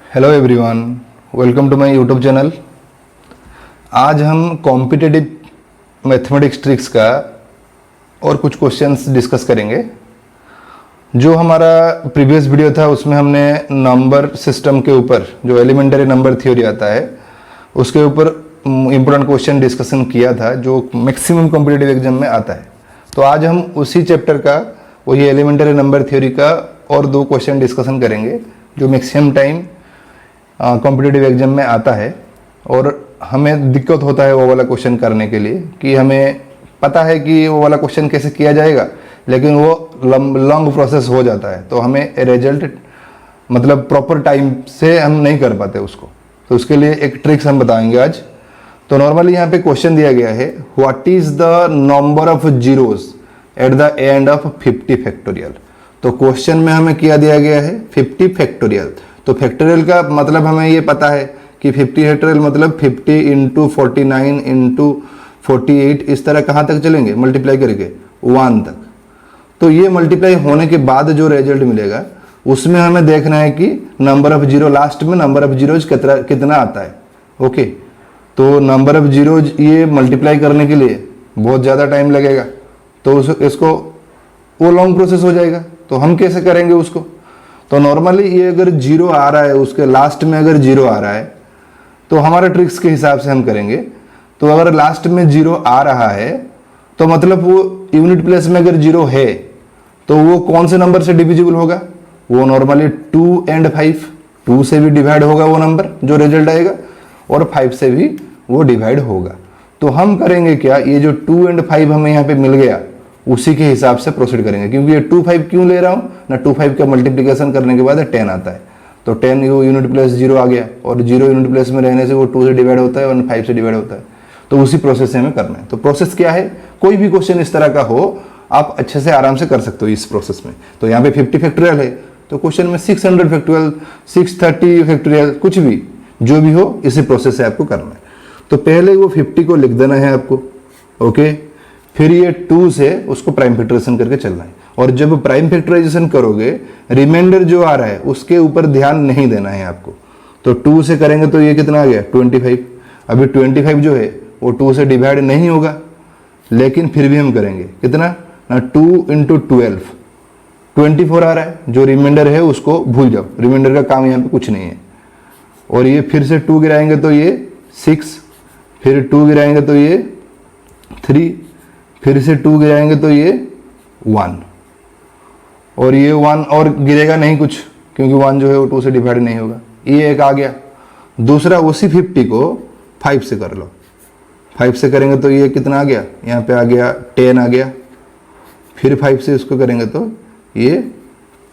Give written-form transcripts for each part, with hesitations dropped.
Hello everyone, welcome to my YouTube channel. आज हम competitive mathematics tricks का और कुछ क्वेश्चंस डिस्कस करेंगे। जो हमारा प्रीवियस वीडियो था उसमें हमने नंबर सिस्टम के ऊपर जो एलिमेंटरी नंबर थ्योरी आता है उसके ऊपर इम्पोर्टेंट क्वेश्चन डिस्कशन किया था जो मैक्सिमम कॉम्पिटिटिव एग्जाम में आता है। तो आज हम उसी चैप्टर का वही एलिमेंटरी नंबर थ्योरी का और दो क्वेश्चन डिस्कशन करेंगे जो मैक्सिमम टाइम कॉम्पिटिटिव एग्जाम में आता है और हमें दिक्कत होता है वो वाला क्वेश्चन करने के लिए कि हमें पता है कि वो वाला क्वेश्चन कैसे किया जाएगा, लेकिन वो लॉन्ग प्रोसेस हो जाता है तो हमें रिजल्ट मतलब प्रॉपर टाइम से हम नहीं कर पाते उसको। तो उसके लिए एक ट्रिक्स हम बताएंगे आज। तो नॉर्मली यहाँ पे क्वेश्चन दिया गया है, what is the number of zeros at the end of 50 factorial. तो क्वेश्चन में हमें क्या दिया गया है 50 फैक्टोरियल। तो फैक्टोरियल का मतलब हमें ये पता है कि 50 फैक्टोरियल मतलब 50 इंटू 49 इंटू 48 इस तरह कहाँ तक चलेंगे मल्टीप्लाई करके 1 तक। तो ये मल्टीप्लाई होने के बाद जो रिजल्ट मिलेगा उसमें हमें देखना है कि नंबर ऑफ जीरो लास्ट में नंबर ऑफ जीरोज कितना आता है। ओके, तो नंबर ऑफ जीरोज ये मल्टीप्लाई करने के लिए बहुत ज़्यादा टाइम लगेगा तो इसको वो लॉन्ग प्रोसेस हो जाएगा। तो हम कैसे करेंगे उसको? तो नॉर्मली ये अगर जीरो आ रहा है उसके लास्ट में अगर जीरो आ रहा है तो हमारे ट्रिक्स के हिसाब से हम करेंगे। तो अगर लास्ट में जीरो आ रहा है तो मतलब वो यूनिट प्लेस में अगर जीरो है तो वो कौन से नंबर से डिविजिबल होगा? वो नॉर्मली 2 एंड 5, 2 से भी डिवाइड होगा वो नंबर जो रिजल्ट आएगा और 5 से भी वो डिवाइड होगा। तो हम करेंगे क्या, ये जो 2 एंड 5 हमें यहाँ पे मिल गया उसी के हिसाब से प्रोसीड करेंगे। क्योंकि ये 2 5 क्यों ले रहा हूँ ना, 2 5 का मल्टीप्लिकेशन करने के बाद 10 आता है तो 10 यूनिट प्लेस जीरो आ गया और जीरो यूनिट प्लेस में रहने से वो 2 से डिवाइड होता है और 5 से डिवाइड होता है। तो उसी प्रोसेस से हमें करना है। तो प्रोसेस क्या है, कोई भी क्वेश्चन इस तरह का हो आप अच्छे से आराम से कर सकते हो इस प्रोसेस में। तो यहाँ पे 50 फैक्टोरियल है तो क्वेश्चन में 600 फैक्टोरियल 630 फैक्टोरियल कुछ भी जो भी हो इसी प्रोसेस से आपको करना है। तो पहले वो 50 को लिख देना है आपको। ओके, फिर ये 2 से उसको प्राइम फैक्टराइजेशन करके चलना है और जब प्राइम फैक्टराइजेशन करोगे रिमाइंडर जो आ रहा है उसके ऊपर ध्यान नहीं देना है आपको। तो 2 से करेंगे तो ये कितना आ गया 25। अभी 25 जो है वो 2 से डिवाइड नहीं होगा लेकिन फिर भी हम करेंगे कितना ना 2 इंटू 12 24 आ रहा है। जो रिमाइंडर है उसको भूल जाओ, रिमाइंडर का काम यहाँ पे कुछ नहीं है। और ये फिर से 2 गिराएंगे तो ये 6, फिर 2 गिराएंगे तो ये 3, फिर से 2 गिराएंगे तो ये 1 और ये 1 और गिरेगा नहीं कुछ क्योंकि 1 जो है वो 2 से डिवाइड नहीं होगा। ये एक आ गया। दूसरा उसी 50 को 5 से कर लो। 5 से करेंगे तो ये कितना आ गया, यहाँ पे आ गया 10 आ गया। फिर 5 से इसको करेंगे तो ये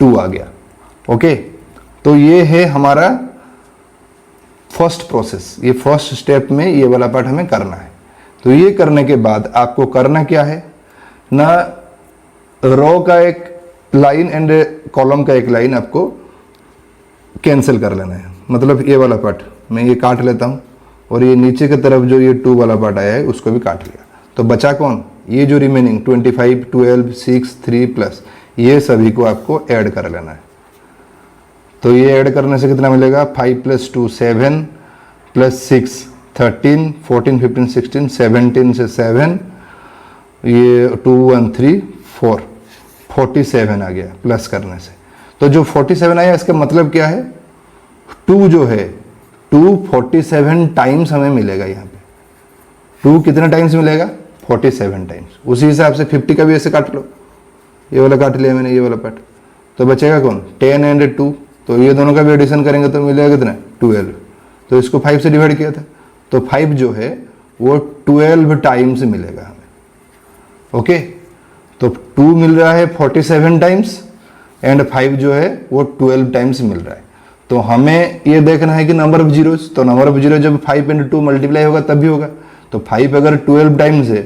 2 आ गया। ओके, तो ये है हमारा फर्स्ट प्रोसेस। ये फर्स्ट स्टेप में ये वाला पार्ट हमें करना है। तो ये करने के बाद आपको करना क्या है ना, रो का एक लाइन एंड कॉलम का एक लाइन आपको कैंसिल कर लेना है। मतलब ये वाला पार्ट मैं ये काट लेता हूँ और ये नीचे की तरफ जो ये 2 वाला पार्ट आया है उसको भी काट लिया। तो बचा कौन, ये जो रिमेनिंग 25 12 6 3 प्लस ये सभी को आपको ऐड कर लेना है। तो ये ऐड करने से कितना मिलेगा 5 + 2 7 + 6 13 14 15 16 17 से 7 ये 2 1 3 4 47 आ गया प्लस करने से। तो जो 47 आया इसका मतलब क्या है, 2 जो है 2 47 टाइम्स हमें मिलेगा। यहाँ पे 2 कितने टाइम्स मिलेगा 47 टाइम्स। उसी हिसाब से 50 का भी ऐसे काट लो, ये वाला काट लिया मैंने ये वाला पार्ट। तो बचेगा कौन 10 एंड 2। तो ये दोनों का भी एडिशन करेंगे तो मिलेगा कितना 12। तो इसको 5 से डिवाइड किया था तो 5 जो है वो 12 टाइम्स मिलेगा हमें। ओके, तो 2 मिल रहा है 47 टाइम्स एंड 5 जो है वो 12 टाइम्स मिल रहा है। तो हमें ये देखना है कि नंबर ऑफ जीरोज, तो नंबर ऑफ जीरो जब 5 × 2 मल्टीप्लाई होगा तब भी होगा। तो 5 अगर 12 टाइम्स है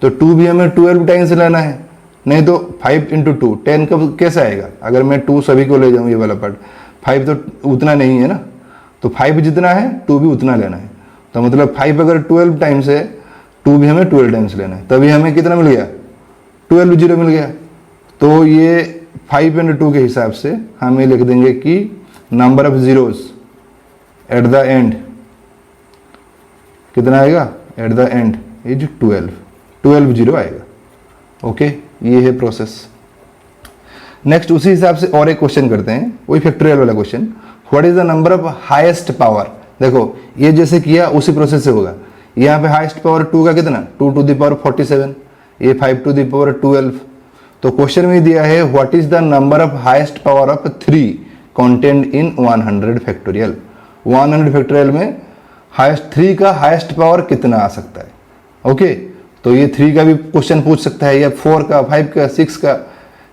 तो 2 भी हमें 12 टाइम्स लेना है। नहीं तो 5 × 2 10 कब कैसे आएगा, अगर मैं 2 सभी को ले जाऊँ ये वाला पार्ट 5 तो उतना नहीं है ना, तो 5 जितना है 2 भी उतना लेना है। तो मतलब 5 अगर 12 टाइम्स है 2 भी हमें 12 टाइम्स लेना है, तभी हमें कितना मिल गया 12 जीरो मिल गया। तो ये 5 × 2 के हिसाब से हम ये लिख देंगे कि number of zeros at the end कितना आएगा, at the end is 12 zero आएगा। ओके, ये है प्रोसेस। नेक्स्ट उसी हिसाब से और एक क्वेश्चन करते हैं, वही फैक्टोरियल वाला question. What is the number of highest power. देखो ये जैसे किया उसी प्रोसेस से होगा। यहाँ पे हाईएस्ट पावर 2 का कितना, 2 टू द पावर 47, ये 5 टू द पावर 12। तो क्वेश्चन में दिया है what is the number of highest power of 3 content in 100 factorial. 100 factorial में हाईएस्ट 3 का हाईएस्ट पावर कितना आ सकता है। ओके, तो ये 3 का भी क्वेश्चन पूछ सकता है, या 4 का, 5 का, 6 का,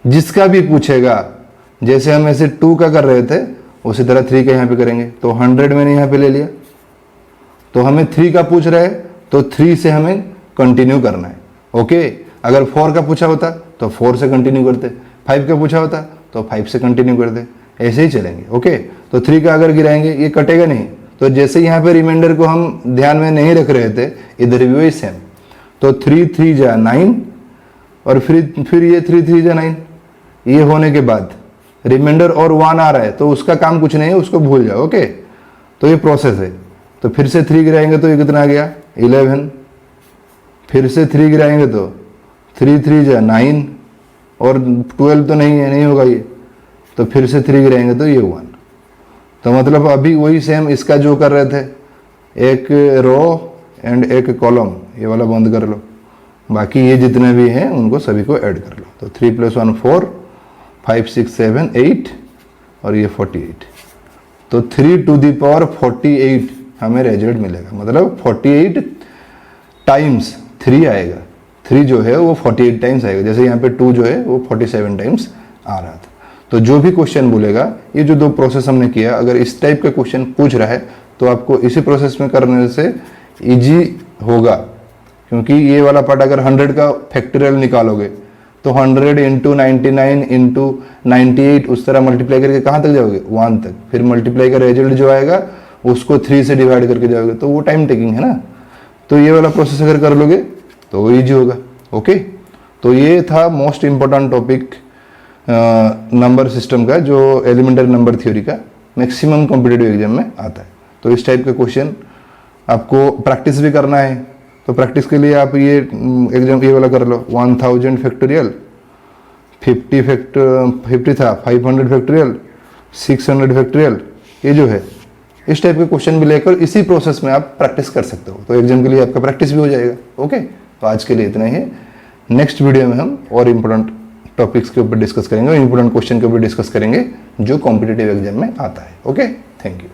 जिसका भी पूछेगा। जैसे हम ऐसे 2 का कर रहे थे उसी तरह 3 का यहाँ पे करेंगे। तो 100 मैंने यहाँ पे ले लिया, तो हमें 3 का पूछ रहा है तो 3 से हमें कंटिन्यू करना है। ओके, अगर 4 का पूछा होता तो 4 से कंटिन्यू करते, 5 का पूछा होता तो 5 से कंटिन्यू करते, ऐसे ही चलेंगे। ओके, तो 3 का अगर गिराएंगे ये कटेगा नहीं, तो जैसे यहाँ पे रिमाइंडर को हम ध्यान में नहीं रख रहे थे, इधर भी वही सेम। तो 3 3 जा 9 और फिर ये 3 3 जा 9। ये होने के बाद रिमाइंडर और 1 आ रहा है तो उसका काम कुछ नहीं है, उसको भूल जाओ। ओके, तो ये प्रोसेस है। तो फिर से 3 गिराएंगे तो ये कितना आ गया, 11। फिर से 3 गिराएंगे तो 3 3 जा 9 और 12 तो नहीं है, नहीं होगा ये। तो फिर से 3 गिराएंगे तो ये 1। तो मतलब अभी वही सेम इसका जो कर रहे थे, एक रो एंड एक कॉलम, ये वाला बंद कर लो, बाकी ये जितने भी हैं उनको सभी को ऐड कर लो। तो 3 + 1 4, 5 6 7 8 और ये 48। तो 3 टू द पावर 48 हमें रिजल्ट मिलेगा। मतलब 48 टाइम्स 3 आएगा। 3 जो है वो 48 टाइम्स आएगा। जैसे यहाँ पे 2 जो है वो 47 टाइम्स आ रहा था। तो जो भी क्वेश्चन बोलेगा, ये जो 2 प्रोसेस हमने किया, अगर इस टाइप का क्वेश्चन पूछ रहा है तो आपको इसी प्रोसेस में करने से इजी होगा। क्योंकि ये वाला पार्ट अगर 100 का फैक्टोरियल निकालोगे तो 100 × 99 × 98 उस तरह मल्टीप्लाई करके कहाँ तक जाओगे, 1 तक। फिर मल्टीप्लाई का रिजल्ट जो आएगा उसको 3 से डिवाइड करके जाओगे, तो वो टाइम टेकिंग है ना। तो ये वाला प्रोसेस अगर कर लोगे तो वो ईजी होगा। ओके, तो ये था most important topic number system का, जो एलिमेंटरी नंबर थ्योरी का मैक्सिमम कॉम्पिटिटिव एग्जाम में आता है। तो इस टाइप का क्वेश्चन आपको प्रैक्टिस भी करना है। तो प्रैक्टिस के लिए आप ये एग्जाम ये वाला कर लो, 1000 फैक्टोरियल, 50 था, 500 फैक्टोरियल, 600 फैक्टोरियल, ये जो है इस टाइप के क्वेश्चन भी लेकर इसी प्रोसेस में आप प्रैक्टिस कर सकते हो। तो एग्जाम के लिए आपका प्रैक्टिस भी हो जाएगा। ओके, तो आज के लिए इतना ही है। नेक्स्ट वीडियो में हम और इम्पोर्टेंट टॉपिक्स के ऊपर डिस्कस करेंगे और इम्पोर्टेंट क्वेश्चन के ऊपर डिस्कस करेंगे जो कॉम्पिटिटिव एग्जाम में आता है। Okay, thank you.